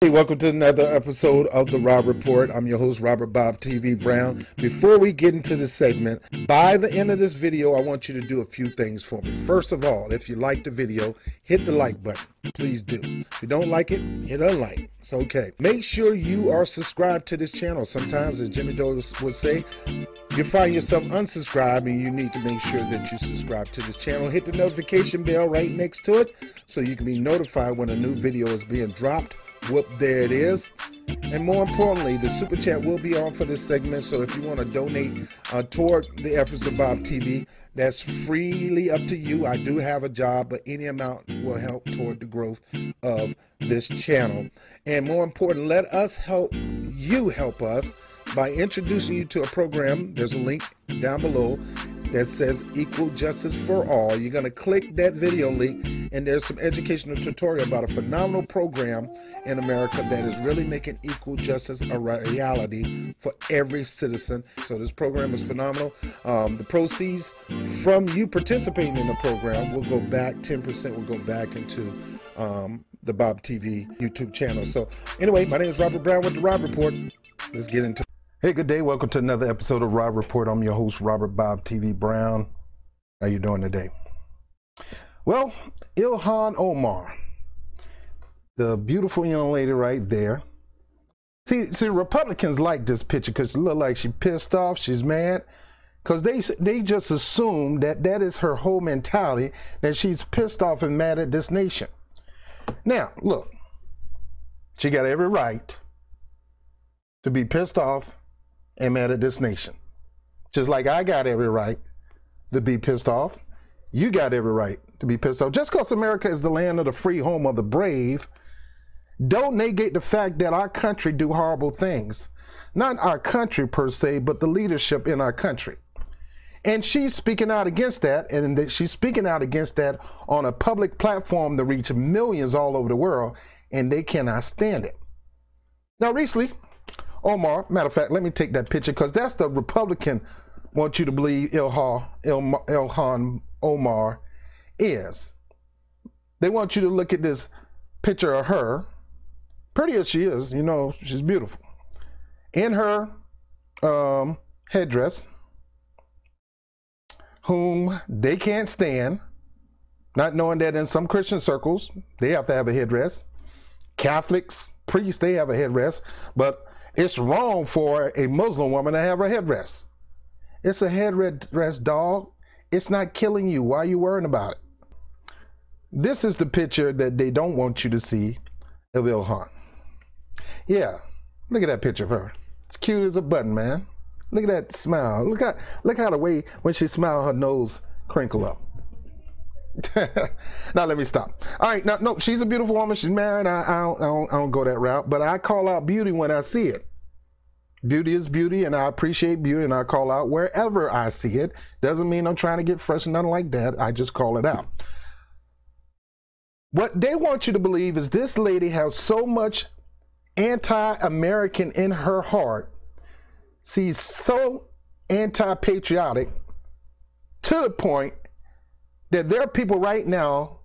Hey, welcome to another episode of the Rob Report. I'm your host, Robert Bob TV Brown. Before we get into the segment, by the end of this video, I want you to do a few things for me. First of all, if you like the video, hit the like button. Please do. If you don't like it, hit unlike. It's okay. Make sure you are subscribed to this channel. Sometimes, as Jimmy Dole would say, you find yourself unsubscribed and you need to make sure that you subscribe to this channel. Hit the notification bell right next to it so you can be notified when a new video is being dropped. Whoop, there it is. And more importantly, the super chat will be on for this segment, so if you want to donate toward the efforts of Bob TV, that's freely up to you. I do have a job, but any amount will help toward the growth of this channel. And more important, let us help you help us by introducing you to a program. There's a link down below that says Equal Justice for All. You're going to click that video link and there's some educational tutorial about a phenomenal program in America that is really making equal justice a reality for every citizen. So this program is phenomenal. The proceeds from you participating in the program will go back, 10% will go back into the Bob TV YouTube channel. So anyway, my name is Robert Brown with the Rob Report. Let's get into it. Hey, good day. Welcome to another episode of Rob Report. I'm your host, Robert Bob TV Brown. How you doing today? Well, Ilhan Omar, the beautiful young lady right there. See, Republicans like this picture because it looks like she's pissed off, she's mad, because they just assume that that is her whole mentality, that she's pissed off and mad at this nation. Now, look, she got every right to be pissed off and mad at this nation. Just like I got every right to be pissed off, you got every right to be pissed off. Just because America is the land of the free, home of the brave, don't negate the fact that our country do horrible things. Not our country per se, but the leadership in our country. And she's speaking out against that, and she's speaking out against that on a public platform to reach millions all over the world, and they cannot stand it. Now, recently, Omar, matter of fact, let me take that picture because that's the Republican want you to believe Ilhan Omar is. They want you to look at this picture of her, pretty as she is, you know, she's beautiful, in her headdress, whom they can't stand, not knowing that in some Christian circles, they have to have a headdress. Catholics, priests, they have a headdress, but it's wrong for a Muslim woman to have a headdress. It's a headdress, dog. It's not killing you. Why are you worrying about it? This is the picture that they don't want you to see of Ilhan. Yeah, look at that picture of her. It's cute as a button, man. Look at that smile. Look how the way when she smiles, her nose crinkle up. Now let me stop. All right, now, no, she's a beautiful woman. She's married. I don't go that route, but I call out beauty when I see it. Beauty is beauty, and I appreciate beauty, and I call out wherever I see it. Doesn't mean I'm trying to get fresh or nothing like that. I just call it out. What they want you to believe is this lady has so much anti-American in her heart. She's so anti-patriotic to the point that there are people right now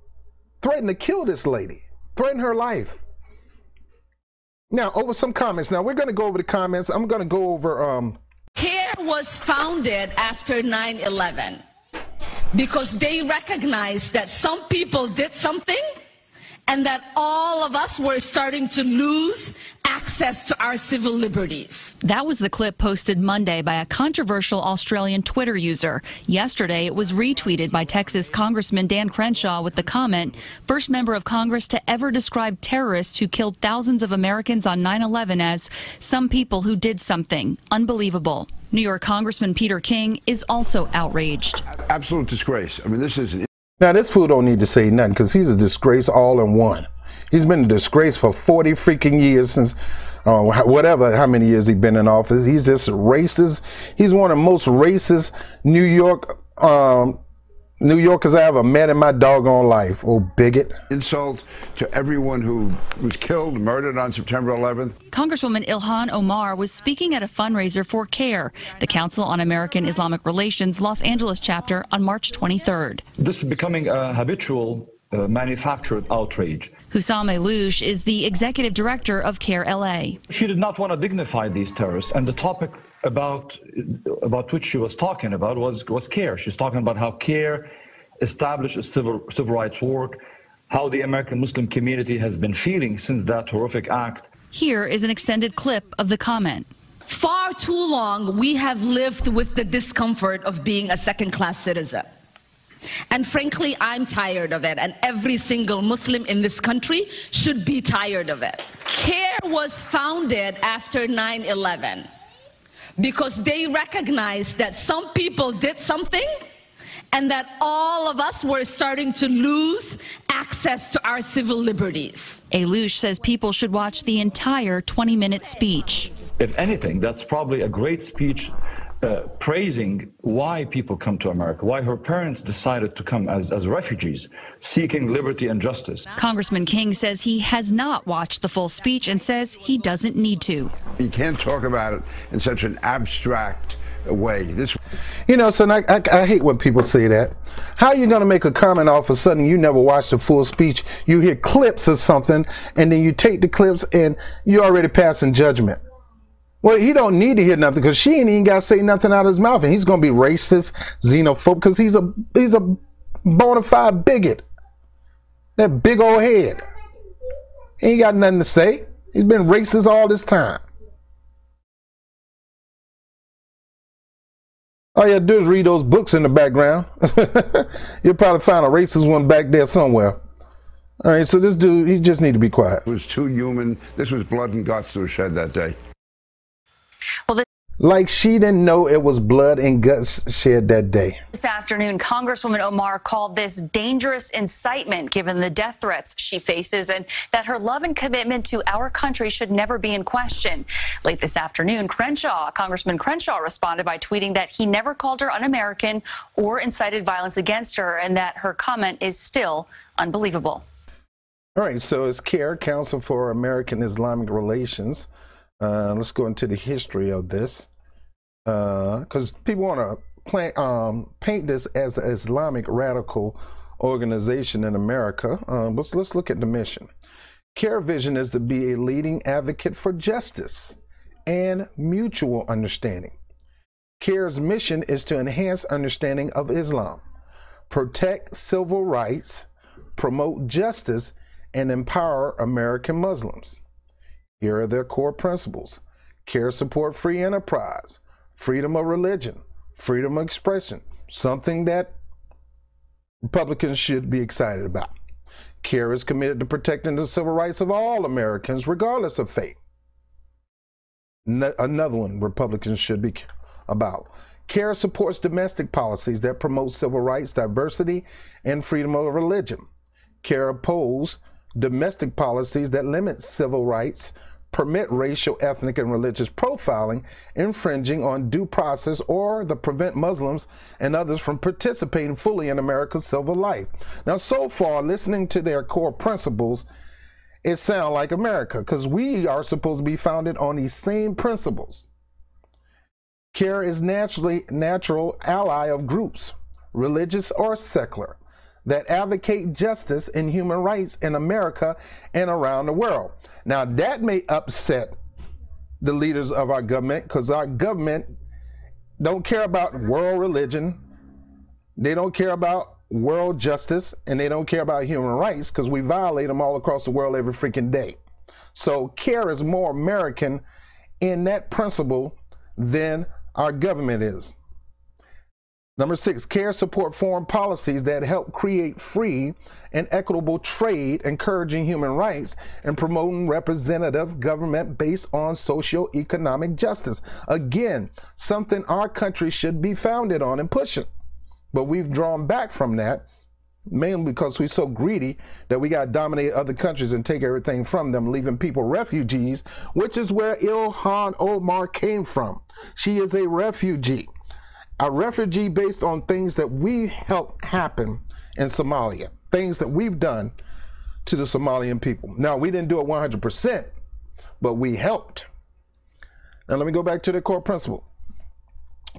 threatening to kill this lady, threaten her life. Now, over some comments. Now, we're going to go over the comments. I'm going to go over... CAIR was founded after 9/11 because they recognized that some people did something and that all of us were starting to lose access to our civil liberties. That was the clip posted Monday by a controversial Australian Twitter user. Yesterday, it was retweeted by Texas Congressman Dan Crenshaw with the comment, first member of Congress to ever describe terrorists who killed thousands of Americans on 9/11 as some people who did something. Unbelievable. New York Congressman Peter King is also outraged. Absolute disgrace. I mean, this is... Now, this fool don't need to say nothing because he's a disgrace all in one. He's been a disgrace for 40 freaking years since whatever, how many years he's been in office. He's just racist. He's one of the most racist New Yorkers I ever met in my doggone life. Oh, bigot. Insult to everyone who was killed, murdered on September 11th. Congresswoman Ilhan Omar was speaking at a fundraiser for CAIR, the Council on American Islamic Relations Los Angeles chapter, on March 23rd. This is becoming a habitual manufactured outrage. Hussam Elouche is the executive director of CAIR LA. She did not want to dignify these terrorists, and the topic about which she was talking about was CAIR. She's talking about how CAIR established civil rights work, how the American Muslim community has been feeling since that horrific act. Here is an extended clip of the comment. Far too long, we have lived with the discomfort of being a second-class citizen. And frankly, I'm tired of it, and every single Muslim in this country should be tired of it. CAIR was founded after 9/11 because they recognized that some people did something and that all of us were starting to lose access to our civil liberties. Elouche says people should watch the entire 20-minute speech. If anything, that's probably a great speech praising why people come to America, why her parents decided to come as refugees, seeking liberty and justice. Congressman King says he has not watched the full speech and says he doesn't need to. You can't talk about it in such an abstract way. You know, son, I hate when people say that. How are you going to make a comment all of a sudden you never watched the full speech? You hear clips of something, and then you take the clips and you're already passing judgment. Well, he don't need to hear nothing because she ain't even got to say nothing out of his mouth, and he's going to be racist, xenophobe, because he's a bona fide bigot. That big old head. He ain't got nothing to say. He's been racist all this time. All you have to do is read those books in the background. You'll probably find a racist one back there somewhere. All right, so this dude, he just need to be quiet. It was too human. This was blood and guts that was shed that day. Well, like she didn't know it was blood and guts shed that day. this afternoon, Congresswoman Omar called this dangerous incitement given the death threats she faces and that her love and commitment to our country should never be in question. Late this afternoon, Congressman Crenshaw responded by tweeting that he never called her un-American or incited violence against her and that her comment is still unbelievable. All right, so it's CAIR, Council for American Islamic Relations. Let's go into the history of this, because people want to paint this as an Islamic radical organization in America. Let's look at the mission. CAIR vision is to be a leading advocate for justice and mutual understanding. CAIR's mission is to enhance understanding of Islam, protect civil rights, promote justice, and empower American Muslims. Here are their core principles. CAIR support free enterprise, freedom of religion, freedom of expression, something that Republicans should be excited about. CAIR is committed to protecting the civil rights of all Americans, regardless of faith. Another one Republicans should be about. CAIR supports domestic policies that promote civil rights, diversity, and freedom of religion. CAIR opposes domestic policies that limit civil rights, permit racial, ethnic, and religious profiling, infringing on due process, or that prevent Muslims and others from participating fully in America's civil life. Now, so far, listening to their core principles, it sounds like America, because we are supposed to be founded on these same principles. CAIR is natural ally of groups, religious or secular, that advocate justice and human rights in America and around the world. Now, that may upset the leaders of our government, because our government don't care about world religion, they don't care about world justice, and they don't care about human rights, because we violate them all across the world every freaking day. So CAIR is more American in that principle than our government is. Number 6, CAIR support foreign policies that help create free and equitable trade, encouraging human rights, and promoting representative government based on socio-economic justice. Again, something our country should be founded on and pushing. But we've drawn back from that, mainly because we're so greedy that we got to dominate other countries and take everything from them, leaving people refugees, which is where Ilhan Omar came from. She is a refugee. A refugee based on things that we helped happen in Somalia, things that we've done to the Somalian people. Now, we didn't do it 100%, but we helped. Now, let me go back to the core principle.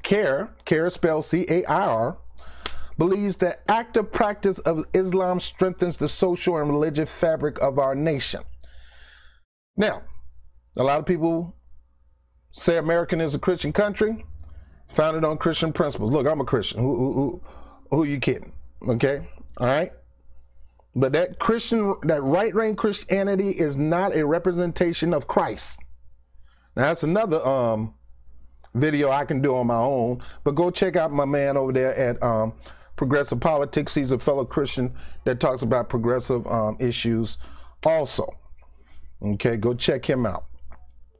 CAIR spelled C-A-I-R, believes that active practice of Islam strengthens the social and religious fabric of our nation. Now, a lot of people say America is a Christian country, founded on Christian principles. Look, I'm a Christian. Who are you kidding? Okay, all right. But that right-wing Christianity is not a representation of Christ. Now that's another video I can do on my own, but go check out my man over there at Progressive Politics. He's a fellow Christian that talks about progressive issues also. Okay, go check him out.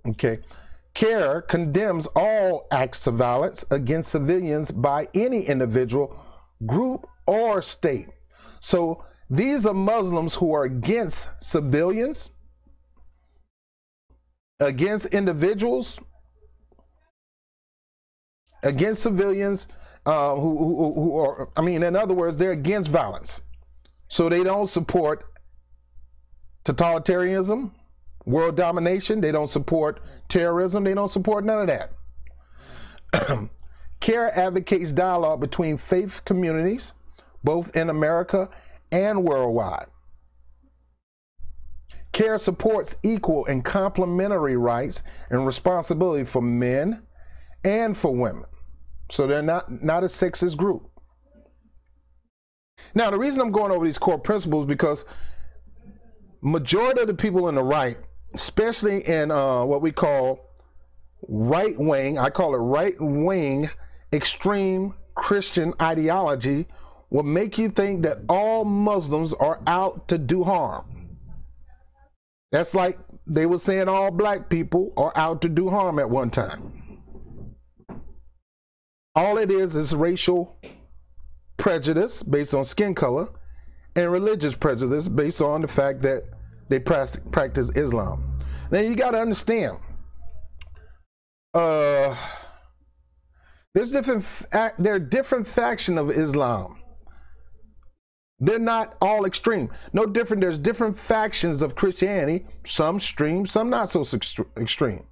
Okay, CAIR condemns all acts of violence against civilians by any individual, group, or state. So these are Muslims who are against civilians, against individuals, against civilians who are, I mean, in other words, they're against violence. So they don't support totalitarianism, world domination. They don't support terrorism. They don't support none of that. CAIR advocates dialogue between faith communities, both in America and worldwide. CAIR supports equal and complementary rights and responsibility for men and for women. So they're not a sexist group. Now, the reason I'm going over these core principles is because majority of the people in the right, especially in what we call right wing, I call it right wing extreme Christian ideology, will make you think that all Muslims are out to do harm. That's like they were saying all black people are out to do harm at one time. All it is racial prejudice based on skin color and religious prejudice based on the fact that they practice Islam. Now you got to understand, there are different factions of Islam. They're not all extreme. No different. There's different factions of Christianity. Some extreme, some not so extreme.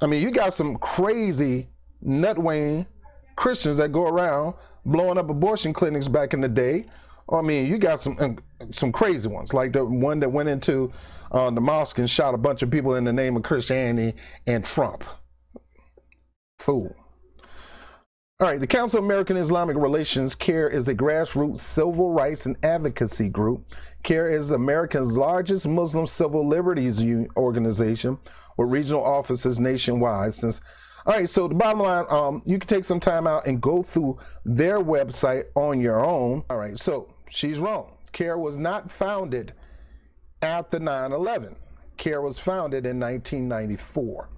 I mean, you got some crazy nut-wing Christians that go around blowing up abortion clinics back in the day. I mean, you got some crazy ones, like the one that went into the mosque and shot a bunch of people in the name of Christianity and Trump. Fool. All right, the Council of American Islamic Relations, CAIR, is a grassroots civil rights and advocacy group. CAIR is America's largest Muslim civil liberties organization with regional offices nationwide. All right, so the bottom line, you can take some time out and go through their website on your own. All right, so she's wrong. CAIR was not founded after 9/11. CAIR was founded in 1994.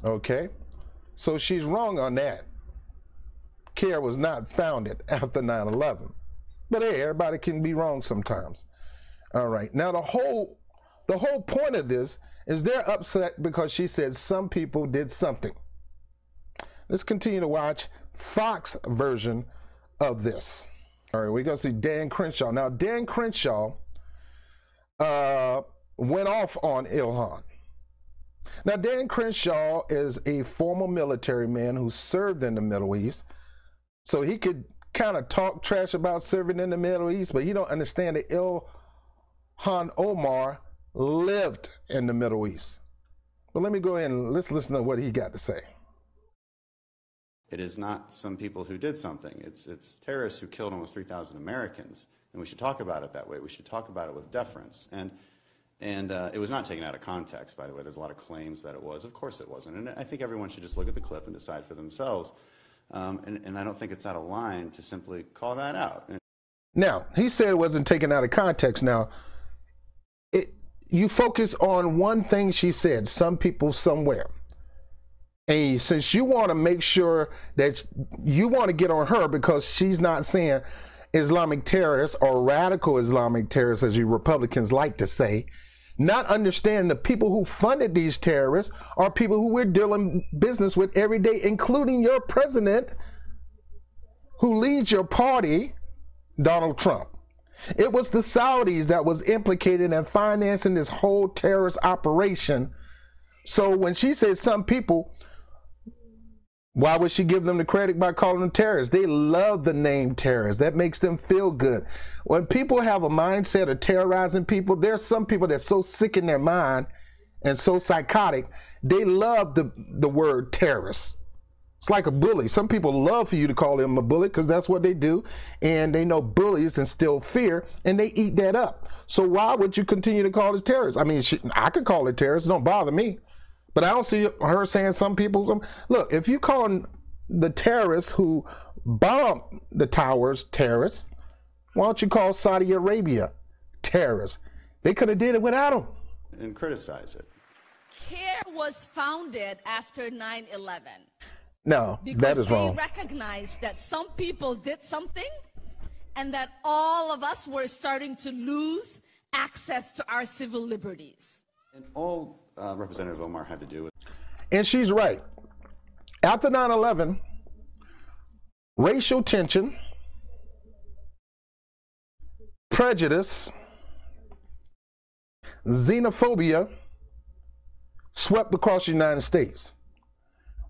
Okay, so she's wrong on that. CAIR was not founded after 9/11. But hey, everybody can be wrong sometimes. All right, now the whole point of this is they're upset because she said some people did something. Let's continue to watch Fox version of this. All right, we're gonna see Dan Crenshaw. Now, Dan Crenshaw went off on Ilhan. Now, Dan Crenshaw is a former military man who served in the Middle East. So he could kind of talk trash about serving in the Middle East, but you don't understand that Ilhan Omar lived in the Middle East. But let me go ahead and let's listen to what he got to say. It is not some people who did something. It's terrorists who killed almost 3,000 Americans, and we should talk about it that way. We should talk about it with deference. And it was not taken out of context, by the way. There's a lot of claims that it was. Of course it wasn't. And I think everyone should just look at the clip and decide for themselves. And I don't think it's out of line to simply call that out. Now, he said it wasn't taken out of context. Now, you focus on one thing she said, some people somewhere. And since you want to make sure that you want to get on her because she's not saying Islamic terrorists or radical Islamic terrorists, as you Republicans like to say, not understanding the people who funded these terrorists are people who we're doing business with every day, including your president who leads your party, Donald Trump. It was the Saudis that was implicated in financing this whole terrorist operation. So when she said some people, Why would she give them the credit by calling them terrorists? They love the name terrorist. That makes them feel good. When people have a mindset of terrorizing people, there's some people that's so sick in their mind and so psychotic, they love the word terrorist. It's like a bully. Some people love for you to call them a bully because that's what they do. And they know bullies instill fear and they eat that up. So why would you continue to call it terrorists? I mean, I could call it terrorists. Don't bother me. But I don't see her saying some people. Look, if you call the terrorists who bombed the towers terrorists, why don't you call Saudi Arabia terrorists? They could have did it without them. And criticize it. CAIR was founded after 9/11. No, that is wrong. Because they recognized that some people did something and that all of us were starting to lose access to our civil liberties. And all Representative Omar had to do with. And she's right. After 9/11, racial tension, prejudice, xenophobia swept across the United States.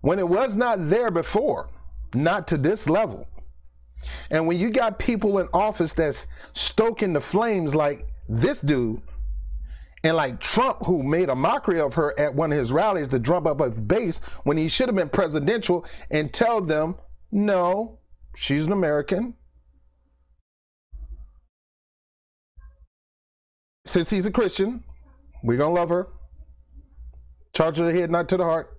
When it was not there before, not to this level. And when you got people in office that's stoking the flames like this dude, and like Trump, who made a mockery of her at one of his rallies to drum up his base when he should have been presidential and tell them, no, she's an American. Since he's a Christian, we're going to love her. Charge to the head, not to the heart.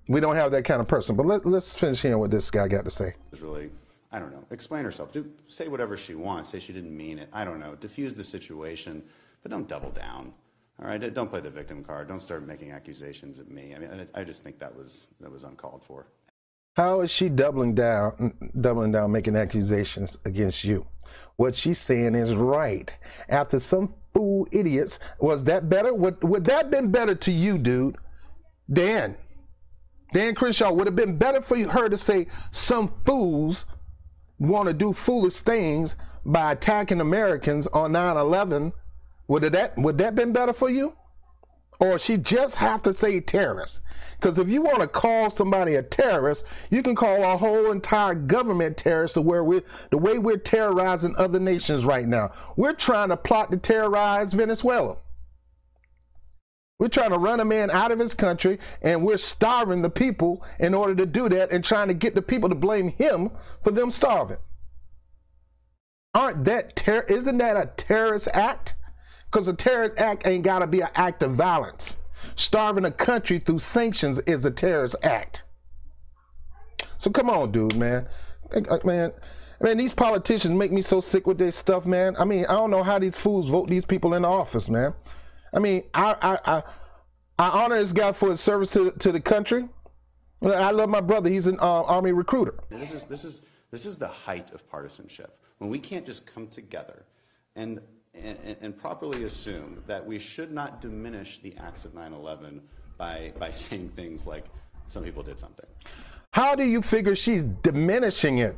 We don't have that kind of person. But let's finish hearing what this guy got to say. Really, I don't know, explain herself. Say whatever she wants. Say she didn't mean it. I don't know. Diffuse the situation, but don't double down. All right? Don't play the victim card. Don't start making accusations at me. I mean, I just think that was uncalled for. How is she doubling down, making accusations against you? What she's saying is right. After some fool idiots, was that better? Would that have been better to you, dude? Dan Crenshaw, would have been better for her to say some fools want to do foolish things by attacking Americans on 9/11. Would that been better for you? Or she just have to say terrorist? Because if you want to call somebody a terrorist, you can call our whole entire government terrorist the way we're terrorizing other nations right now. We're trying to plot to terrorize Venezuela. We're trying to run a man out of his country, and we're starving the people in order to do that and trying to get the people to blame him for them starving. Isn't that a terrorist act? Because a terrorist act ain't got to be an act of violence. Starving a country through sanctions is a terrorist act. So come on, dude, man. Man, these politicians make me so sick with this stuff, man. I mean, I don't know how these fools vote these people into office, man. I mean, I honor this guy for his service to the country. I love my brother. He's an Army recruiter. This is the height of partisanship, when we can't just come together and properly assume that we should not diminish the acts of 9/11 by saying things like some people did something. How do you figure she's diminishing it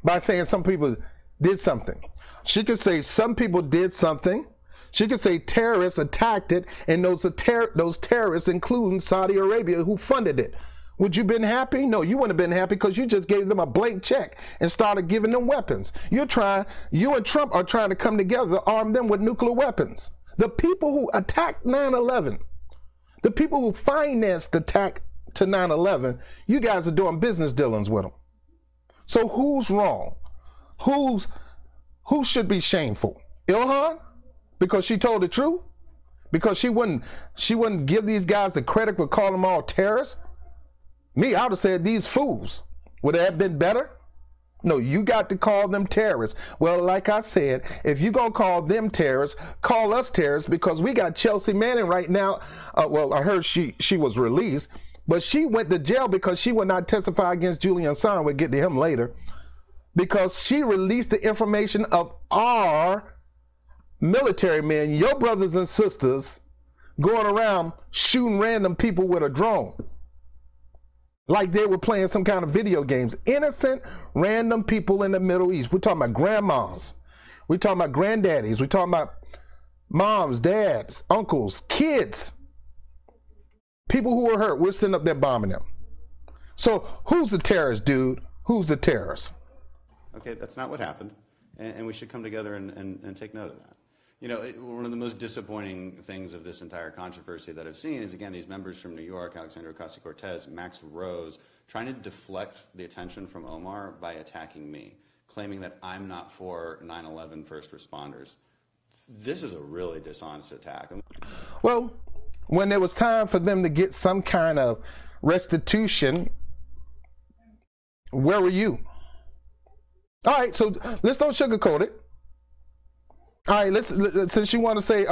by saying some people did something? She could say some people did something. She could say terrorists attacked it, and those terrorists, including Saudi Arabia, who funded it. Would you have been happy? No, you wouldn't have been happy because you just gave them a blank check and started giving them weapons. You and Trump are trying to come together to arm them with nuclear weapons. The people who attacked 9/11, the people who financed the attack to 9/11, you guys are doing business dealings with them. So who's wrong? Who should be shameful? Ilhan? Because she told the truth? Because she wouldn't give these guys the credit for calling them all terrorists? Me, I would have said these fools. Would that have been better? No, you got to call them terrorists. Well, like I said, if you're going to call them terrorists, call us terrorists, because we got Chelsea Manning right now. Well, I heard she was released, but she went to jail because she would not testify against Julian Assange. We'll get to him later. Because she released the information of our military men, your brothers and sisters, going around shooting random people with a drone. Like they were playing some kind of video games. Innocent, random people in the Middle East. We're talking about grandmas. We're talking about granddaddies. We're talking about moms, dads, uncles, kids. People who were hurt, we're sitting up there bombing them. So who's the terrorist, dude? Who's the terrorist? Okay, that's not what happened, and we should come together and take note of that. You know, one of the most disappointing things of this entire controversy that I've seen is, again, these members from New York, Alexandria Ocasio-Cortez, Max Rose, trying to deflect the attention from Omar by attacking me, claiming that I'm not for 9/11 first responders. This is a really dishonest attack. Well, when there was time for them to get some kind of restitution, where were you? All right, so let's don't sugarcoat it. All right, let's since you want to say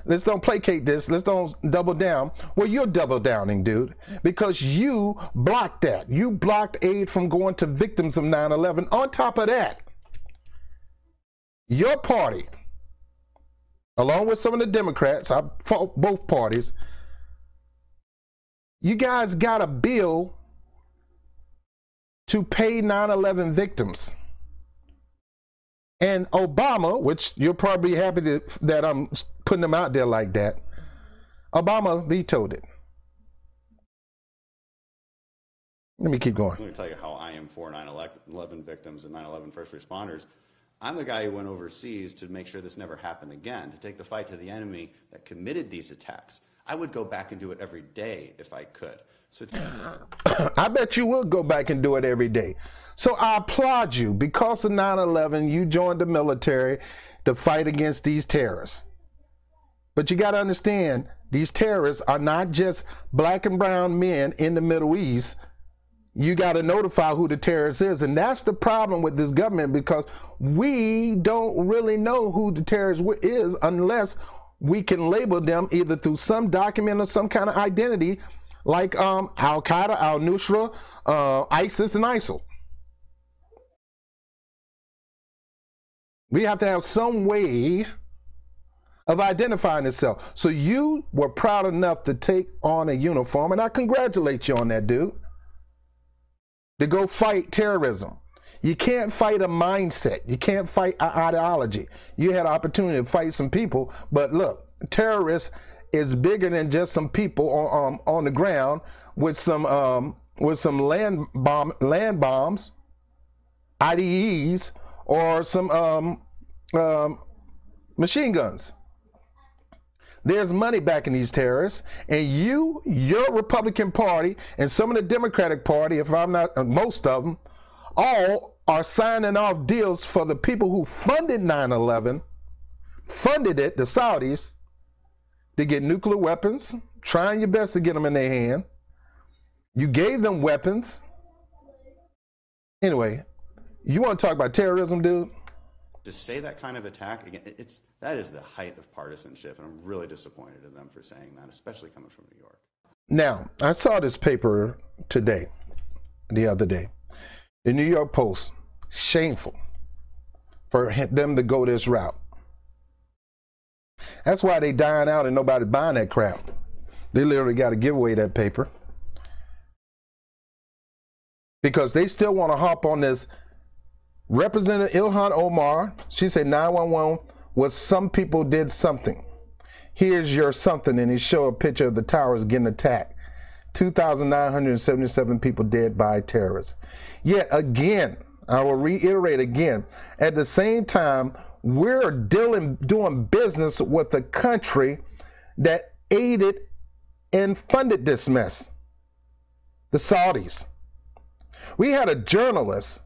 let's don't placate this. Let's don't double down. Well, you're double downing, dude, because you blocked that. You blocked aid from going to victims of 9/11. On top of that, your party, along with some of the Democrats, I fought both parties. You guys got a bill to pay 9/11 victims. And Obama, which you're probably happy that I'm putting them out there like that, Obama vetoed it. Let me keep going. Let me tell you how I am for 9/11 victims and 9/11 first responders. I'm the guy who went overseas to make sure this never happened again, to take the fight to the enemy that committed these attacks. I would go back and do it every day if I could. So I bet you will go back and do it every day. So I applaud you. Because of 9/11, you joined the military to fight against these terrorists. But you got to understand, these terrorists are not just black and brown men in the Middle East. You got to notify who the terrorist is. And that's the problem with this government, because we don't really know who the terrorist is unless we can label them either through some document or some kind of identity, like Al-Qaeda, Al-Nusra, ISIS, and ISIL. We have to have some way of identifying itself. So you were proud enough to take on a uniform, and I congratulate you on that, dude, to go fight terrorism. You can't fight a mindset. You can't fight an ideology. You had an opportunity to fight some people, but look, terrorists is bigger than just some people on the ground with some land bombs, IDEs, or some machine guns. There's money backing these terrorists, and your Republican Party and some of the Democratic Party, if I'm not most of them, all are signing off deals for the people who funded 9/11, funded it, the Saudis, to get nuclear weapons, trying your best to get them in their hand. You gave them weapons. Anyway, you want to talk about terrorism, dude? To say that kind of attack, again, that is the height of partisanship, and I'm really disappointed in them for saying that, especially coming from New York. Now, I saw this paper the other day. The New York Post, shameful for them to go this route. That's why they dying out and nobody buying that crap. They literally got to give away that paper, because they still want to hop on this. Representative Ilhan Omar, she said 911 was some people did something. Here's your something, and he showed a picture of the towers getting attacked. 2,977 people dead by terrorists. Yet again, I will reiterate again, at the same time, we're doing business with a country that aided and funded this mess, the Saudis. We had a journalist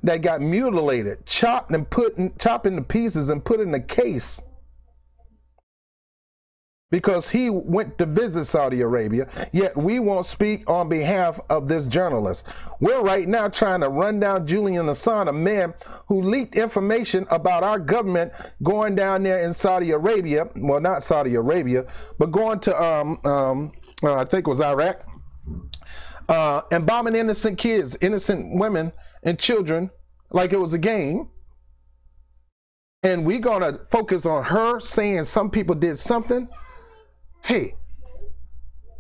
that got mutilated, chopped into pieces and put in a case because he went to visit Saudi Arabia, yet we won't speak on behalf of this journalist. We're right now trying to run down Julian Assange, a man who leaked information about our government going down there in Saudi Arabia, well, not Saudi Arabia, but going to, I think it was Iraq, and bombing innocent kids, innocent women and children like it was a game. And we're going to focus on her saying some people did something. Hey,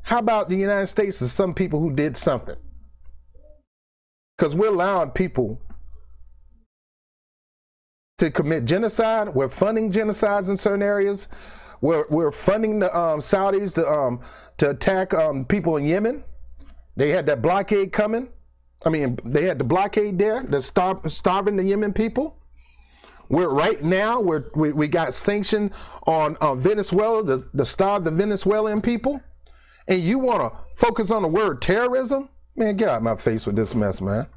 how about the United States and some people who did something? Because we're allowing people to commit genocide. We're funding genocides in certain areas. we're funding the Saudis to attack people in Yemen. They had that blockade coming. I mean, they had the blockade there, starving the Yemen people. Right now we got sanctions on Venezuela to starve the Venezuelan people, and you want to focus on the word terrorism? Man, get out of my face with this mess, man.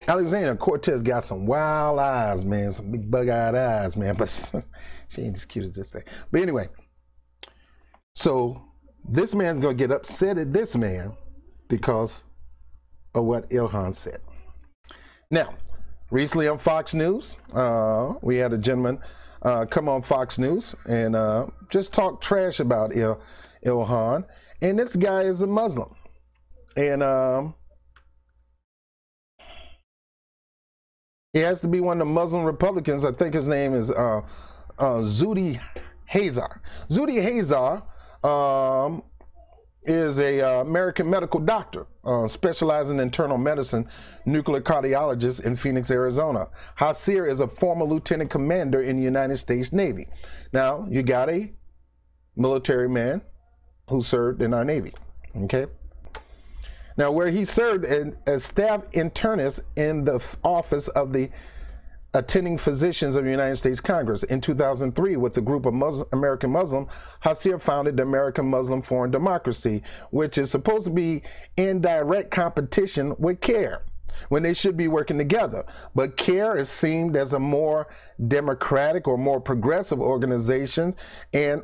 Alexandria Cortez got some wild eyes, man, some big bug-eyed eyes, man, but she ain't as cute as this thing. But anyway, so this man's gonna get upset at this man because of what Ilhan said. Now, recently on Fox News, we had a gentleman come on Fox News and just talk trash about Ilhan, and this guy is a Muslim, and he has to be one of the Muslim Republicans. I think his name is Zuhdi Hazar. Zuhdi Hazar is a American medical doctor specializing in internal medicine, nuclear cardiologist in Phoenix, Arizona. Hazar is a former lieutenant commander in the United States Navy. Now, you got a military man who served in our Navy, okay? Now, where he served as staff internist in the office of the attending physicians of the United States Congress. In 2003, with a group of American Muslims, Hazar founded the American Muslim Foreign Democracy, which is supposed to be in direct competition with CAIR, when they should be working together. But CAIR is seen as a more democratic or more progressive organization, and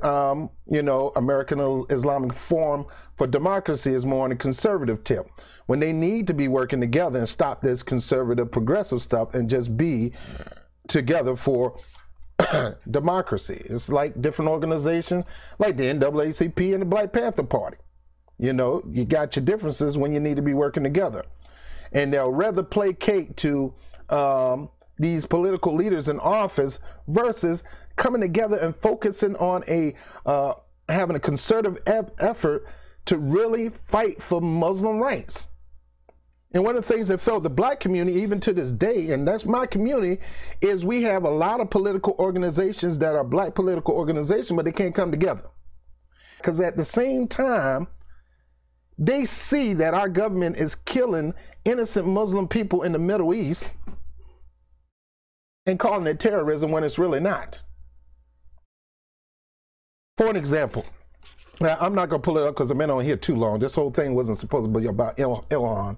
you know, American Islamic Forum for Democracy is more on the conservative tip, when they need to be working together and stop this conservative progressive stuff and just be together for democracy. It's like different organizations like the NAACP and the Black Panther Party. You know, you got your differences when you need to be working together. And they'll rather placate to these political leaders in office versus coming together and focusing on having a concerted effort to really fight for Muslim rights. And one of the things that failed the black community, even to this day, and that's my community, is we have a lot of political organizations that are black political organizations, but they can't come together. Because at the same time, they see that our government is killing innocent Muslim people in the Middle East and calling it terrorism when it's really not. For an example, now I'm not going to pull it up because I've been on here too long. This whole thing wasn't supposed to be about Ilhan.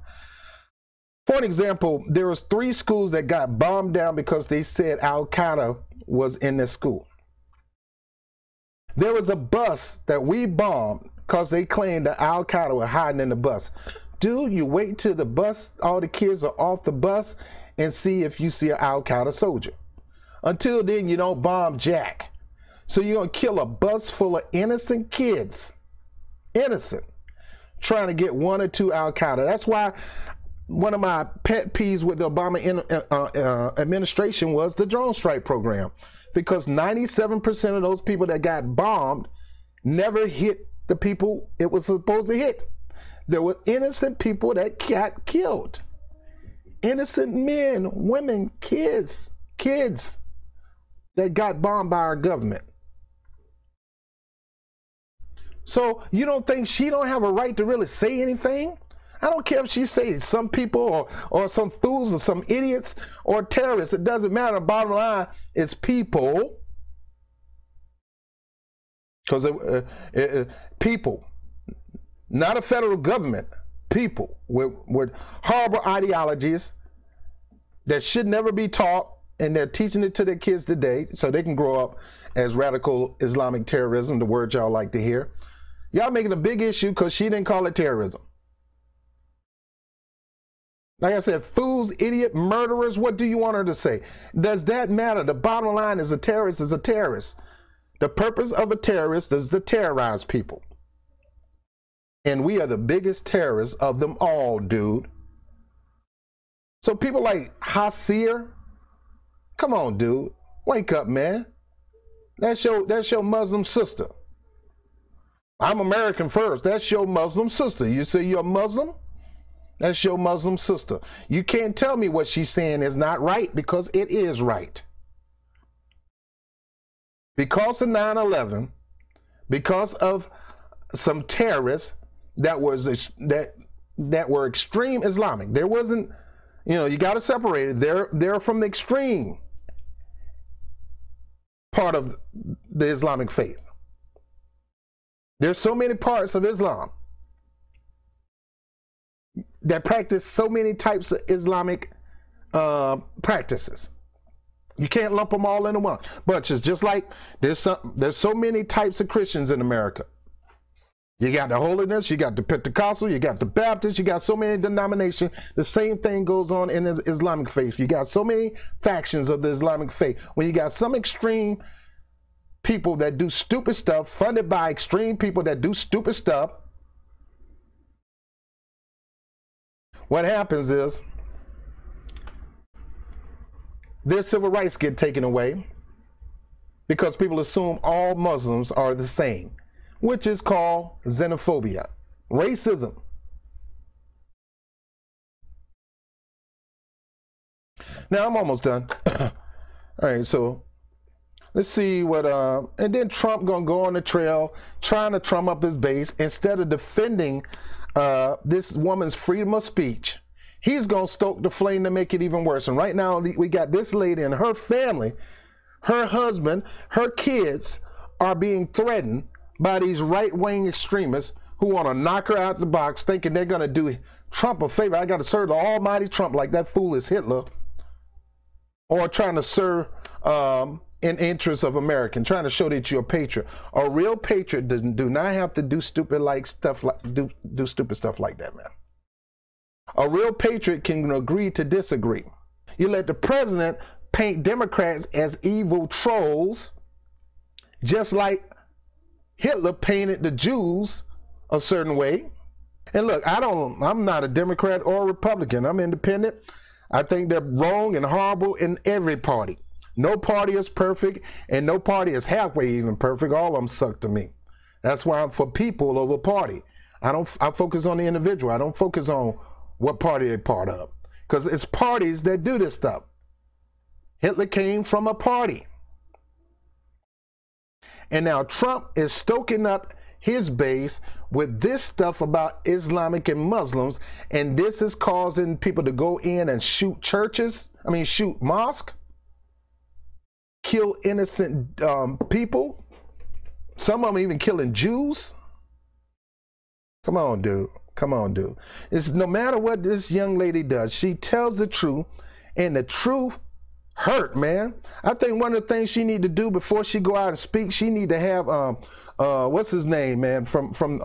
For an example, there was 3 schools that got bombed down because they said Al-Qaeda was in this school. There was a bus that we bombed because they claimed that Al-Qaeda were hiding in the bus. Dude, you wait till the bus, all the kids are off the bus, and see if you see an Al-Qaeda soldier. Until then, you don't bomb jack. So you're going to kill a bus full of innocent kids, innocent, trying to get 1 or 2 Al-Qaeda. That's why one of my pet peeves with the Obama administration was the drone strike program, because 97% of those people that got bombed never hit the people it was supposed to hit. There were innocent people that got killed. Innocent men, women, kids that got bombed by our government. So you don't think she don't have a right to really say anything? I don't care if she says some people or some fools or some idiots or terrorists. It doesn't matter. Bottom line, it's people. Because people, not a federal government, people with horrible ideologies that should never be taught, and they're teaching it to their kids today so they can grow up as radical Islamic terrorism, the word y'all like to hear. Y'all making a big issue because she didn't call it terrorism. Like I said, fools, idiot, murderers, what do you want her to say? Does that matter? The bottom line is a terrorist is a terrorist. The purpose of a terrorist is to terrorize people. And we are the biggest terrorists of them all, dude. So people like Hazar, come on, dude. Wake up, man. That's your Muslim sister. I'm American first. That's your Muslim sister. You say you're Muslim? That's your Muslim sister. You can't tell me what she's saying is not right, because it is right. because of 9/11, because of some terrorists that were extreme Islamic. There wasn't, you got to separate it. They're from the extreme part of the Islamic faith. There's so many parts of Islam that practice so many types of Islamic practices. You can't lump them all into one bunch. It's just like there's so many types of Christians in America. You got the holiness, you got the Pentecostal, you got the Baptist, you got so many denominations. The same thing goes on in the Islamic faith. You got so many factions of the Islamic faith. When you got some extreme people that do stupid stuff, funded by extreme people that do stupid stuff, what happens is their civil rights get taken away because people assume all Muslims are the same, which is called xenophobia, racism. Now I'm almost done. All right, so let's see what, and then Trump gonna go on the trail trying to trump up his base instead of defending this woman's freedom of speech. He's gonna stoke the flame to make it even worse. And right now we got this lady and her family, her husband, her kids are being threatened by these right-wing extremists who want to knock her out the box, thinking they're going to do Trump a favor. I got to serve the almighty Trump like that fool is Hitler, or trying to serve in interest of American, trying to show that you're a patriot. A real patriot do not have to do stupid stuff like that, man. A real patriot can agree to disagree. You let the president paint Democrats as evil trolls, just like Hitler painted the Jews a certain way. And look, I'm not a Democrat or a Republican. I'm independent. I think they're wrong and horrible in every party. No party is perfect, and no party is halfway even perfect. All of them suck to me. That's why I'm for people over party. I focus on the individual. I don't focus on what party they're part of, because it's parties that do this stuff. Hitler came from a party. And now Trump is stoking up his base with this stuff about Islamic and Muslims, and this is causing people to go in and shoot churches, shoot mosques, kill innocent people, some of them even killing Jews. Come on, dude. Come on, dude. It's no matter what this young lady does, she tells the truth, and the truth hurt, man. I think one of the things she need to do before she go out and speak, she need to have what's his name, man, from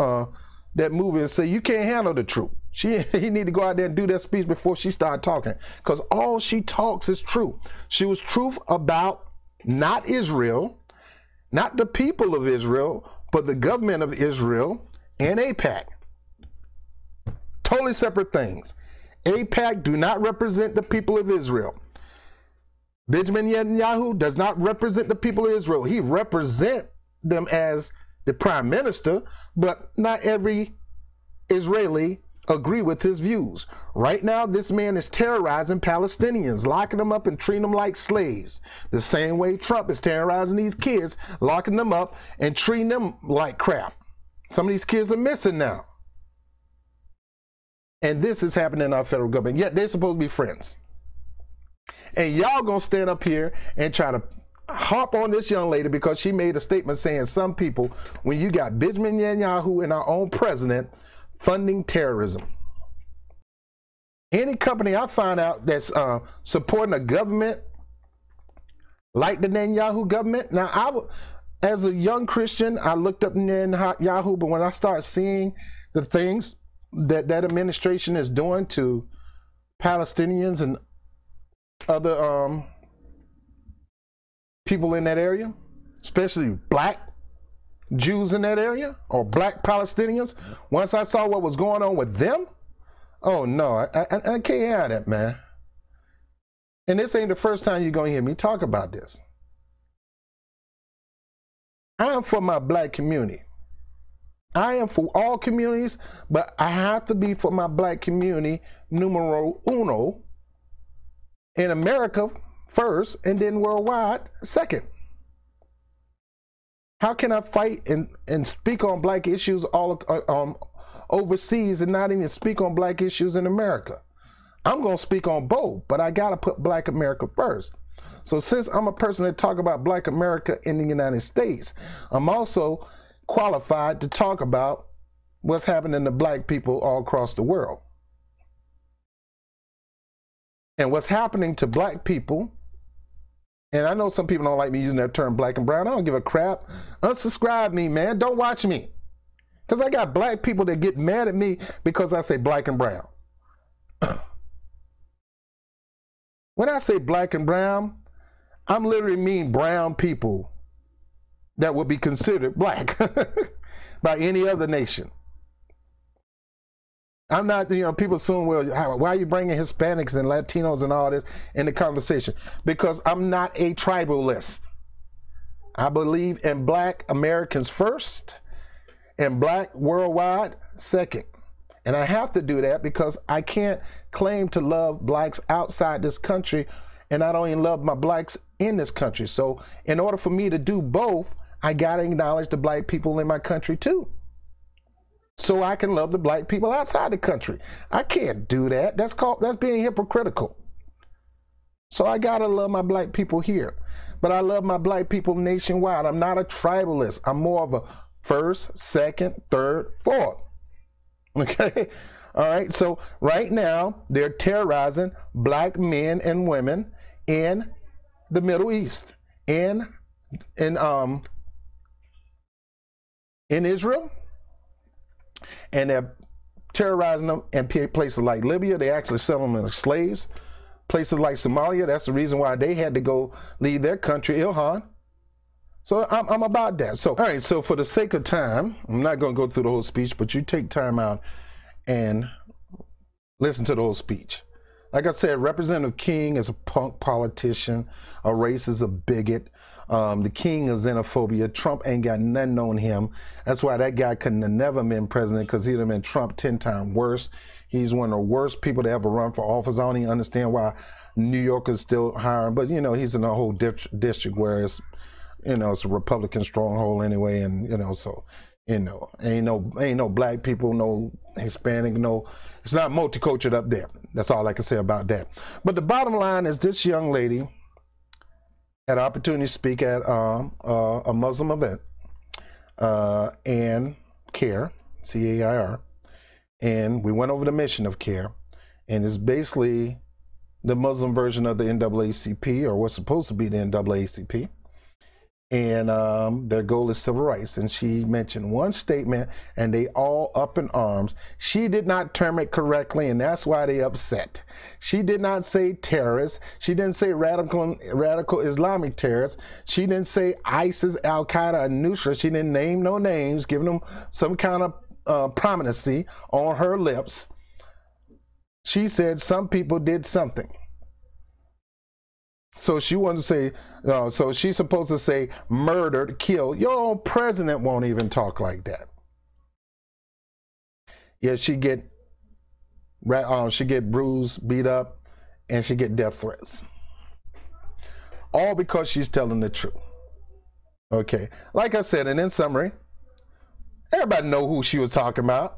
that movie, and say you can't handle the truth. He need to go out there and do that speech before she start talking, because all she talks is truth. She was truth about not Israel, not the people of Israel, but the government of Israel and AIPAC. Totally separate things. AIPAC do not represent the people of Israel. Benjamin Netanyahu does not represent the people of Israel. He represents them as the prime minister, but not every Israeli agree with his views. Right now, this man is terrorizing Palestinians, locking them up and treating them like slaves. The same way Trump is terrorizing these kids, locking them up and treating them like crap. Some of these kids are missing now. And this is happening in our federal government. Yet they're supposed to be friends. And y'all gonna stand up here and try to harp on this young lady because she made a statement saying some people, when you got Benjamin Netanyahu and our own president funding terrorism. Any company I find out that's supporting a government like the Netanyahu government. Now, as a young Christian, I looked up Netanyahu, but when I start seeing the things that administration is doing to Palestinians and other people in that area, especially black Jews in that area, or black Palestinians, once I saw what was going on with them, oh no, I can't have that, man. And this ain't the first time you're gonna hear me talk about this. I am for my black community. I am for all communities, but I have to be for my black community numero uno, in America first, and then worldwide second. How can I fight and speak on black issues all overseas and not even speak on black issues in America? I'm going to speak on both, but I got to put black America first. So since I'm a person that talk about black America in the United States, I'm also qualified to talk about what's happening to black people all across the world. And what's happening to black people, and I know some people don't like me using that term black and brown. I don't give a crap. Unsubscribe me, man. Don't watch me. Because I got black people that get mad at me because I say black and brown. When I say black and brown, I'm literally mean brown people that would be considered black by any other nation. I'm not, you know, people assume, well, why are you bringing Hispanics and Latinos and all this in the conversation? Because I'm not a tribalist. I believe in black Americans first and black worldwide second. And I have to do that because I can't claim to love blacks outside this country, and I don't even love my blacks in this country. So in order for me to do both, I got to acknowledge the black people in my country too, so I can love the black people outside the country. I can't do that. That's being hypocritical. So I gotta love my black people here, but I love my black people nationwide. I'm not a tribalist. I'm more of a first, second, third, fourth. Okay, all right. So right now they're terrorizing black men and women in the Middle East, in Israel. And they're terrorizing them in places like Libya. They actually sell them as slaves. Places like Somalia, that's the reason why they had to go leave their country, Ilhan. So I'm about that. So, all right, so for the sake of time, I'm not going to go through the whole speech, but you take time out and listen to the whole speech. Like I said, Representative King is a punk politician, a racist, a bigot. The king of xenophobia. Trump ain't got nothing on him. That's why that guy couldn't have never been president, because he'd have been Trump 10 times worse. He's one of the worst people to ever run for office. I don't even understand why New York is still hiring, but you know, he's in a whole district where it's, you know, it's a Republican stronghold anyway, and you know, so you know, ain't no black people, no Hispanic, no, it's not multicultural up there. That's all I can say about that. But the bottom line is, this young lady had an opportunity to speak at a Muslim event, and CAIR, C-A-I-R, and we went over the mission of CAIR, and it's basically the Muslim version of the NAACP, or what's supposed to be the NAACP, and their goal is civil rights. And she mentioned one statement, and they all up in arms. She did not term it correctly, and that's why they upset. She did not say terrorists. She didn't say radical Islamic terrorists. She didn't say ISIS, Al Qaeda, and Nusra. She didn't name no names, giving them some kind of prominency on her lips. She said some people did something. So she wanted to say, so she's supposed to say murdered, killed. Your own president won't even talk like that. Yeah, she get bruised, beat up, and she get death threats. All because she's telling the truth. Okay, like I said, and in summary, everybody know who she was talking about.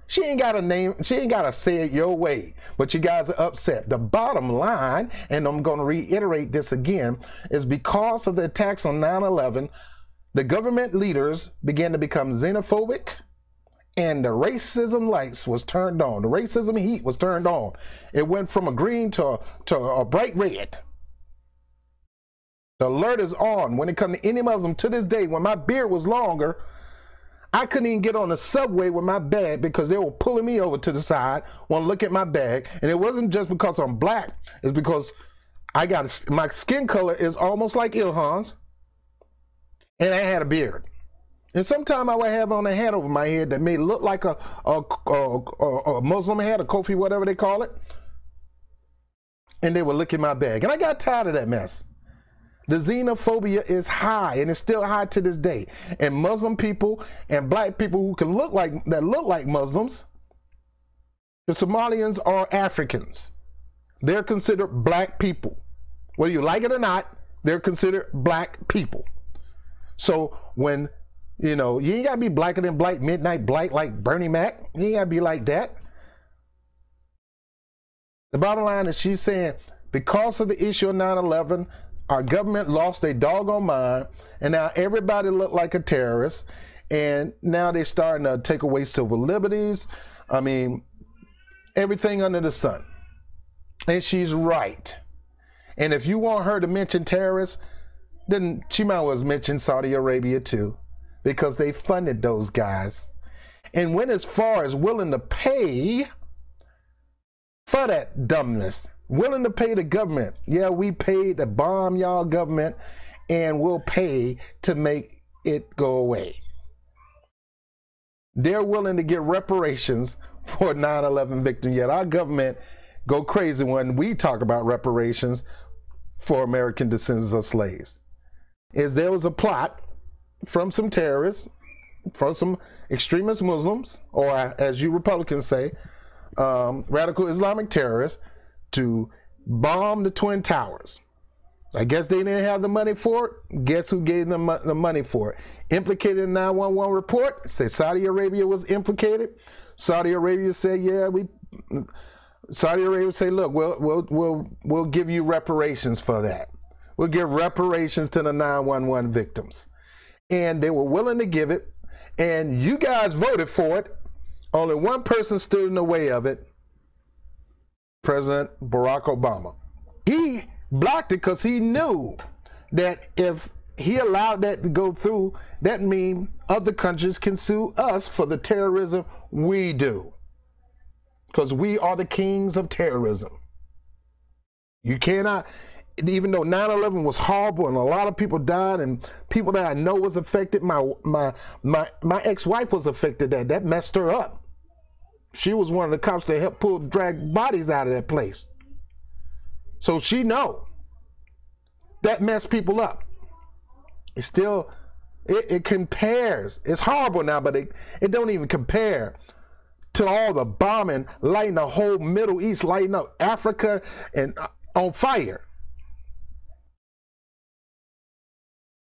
She ain't got a name, she ain't got to say it your way, but you guys are upset. The bottom line, and I'm going to reiterate this again, is because of the attacks on 9/11, the government leaders began to become xenophobic, and the racism lights was turned on. The racism heat was turned on. It went from a green to a bright red. The alert is on when it comes to any Muslim. To this day, when my beard was longer, I couldn't even get on the subway with my bag because they were pulling me over to the side, want to look at my bag. And it wasn't just because I'm black. It's because my skin color is almost like Ilhan's, and I had a beard. And sometimes I would have on a hat over my head that may look like a Muslim hat, a kofi, whatever they call it. And they would look at my bag. And I got tired of that mess. The xenophobia is high, and it's still high to this day. And Muslim people and black people who can look like Muslims, the Somalians are Africans. They're considered black people. Whether you like it or not, they're considered black people. So when, you know, you ain't got to be blacker than black, midnight black like Bernie Mac. You ain't got to be like that. The bottom line is she's saying because of the issue of 9/11, our government lost their doggone mind, and now everybody look like a terrorist, and now they're starting to take away civil liberties. I mean, everything under the sun. And she's right. And if you want her to mention terrorists, then she might as well mention Saudi Arabia too, because they funded those guys. And went as far as willing to pay for that dumbness, willing to pay the government. Yeah, we paid to bomb y'all government, and we'll pay to make it go away. They're willing to get reparations for 9/11 victims, yet our government go crazy when we talk about reparations for American descendants of slaves. Is there was a plot from some terrorists, from some extremist Muslims, or as you Republicans say, radical Islamic terrorists, to bomb the Twin Towers. I guess they didn't have the money for it. Guess who gave them the money for it? Implicated in the 911 report. Say Saudi Arabia was implicated. Saudi Arabia said, yeah, Saudi Arabia say, look, we'll give you reparations for that. We'll give reparations to the 911 victims. And they were willing to give it, and you guys voted for it. Only one person stood in the way of it, President Barack Obama. He blocked it because he knew that if he allowed that to go through, that means other countries can sue us for the terrorism we do, because we are the kings of terrorism. You cannot, even though 9/11 was horrible and a lot of people died and people that I know was affected, my ex-wife was affected. That messed her up. She was one of the cops that helped drag bodies out of that place. So she know that messed people up. It's still, it compares. It's horrible now, but it don't even compare to all the bombing, lighting the whole Middle East, lighting up Africa and on fire.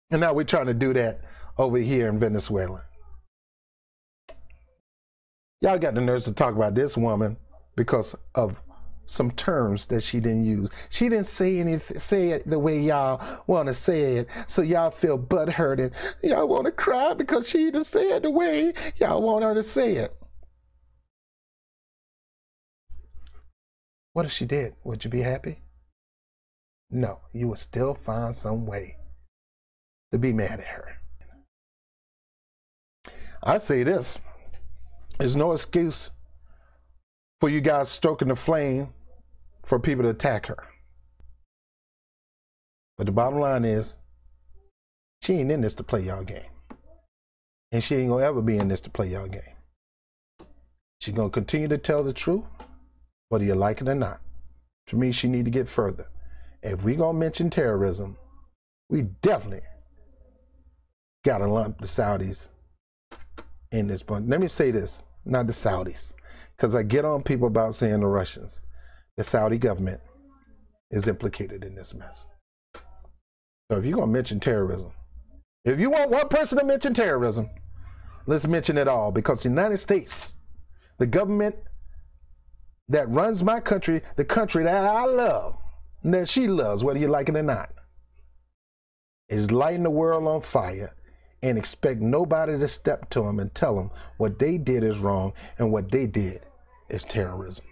And now we're trying to do that over here in Venezuela. Y'all got the nerves to talk about this woman because of some terms that she didn't use. She didn't say it the way y'all want to say it, so y'all feel butthurt and y'all want to cry because she didn't say it the way y'all want her to say it. What if she did? Would you be happy? No, you would still find some way to be mad at her. I say this. There's no excuse for you guys stoking the flame for people to attack her. But the bottom line is, she ain't in this to play y'all game. And she ain't gonna ever be in this to play y'all game. She's gonna continue to tell the truth, whether you like it or not. To me, she need to get further. If we gonna mention terrorism, we definitely gotta lump the Saudis in this bunch. Let me say this. Not the Saudis, because I get on people about saying the Russians. The Saudi government is implicated in this mess. So if you're going to mention terrorism, if you want one person to mention terrorism, let's mention it all, because the United States, the government that runs my country, the country that I love, and that she loves, whether you like it or not, is lighting the world on fire, and expect nobody to step to them and tell them what they did is wrong and what they did is terrorism.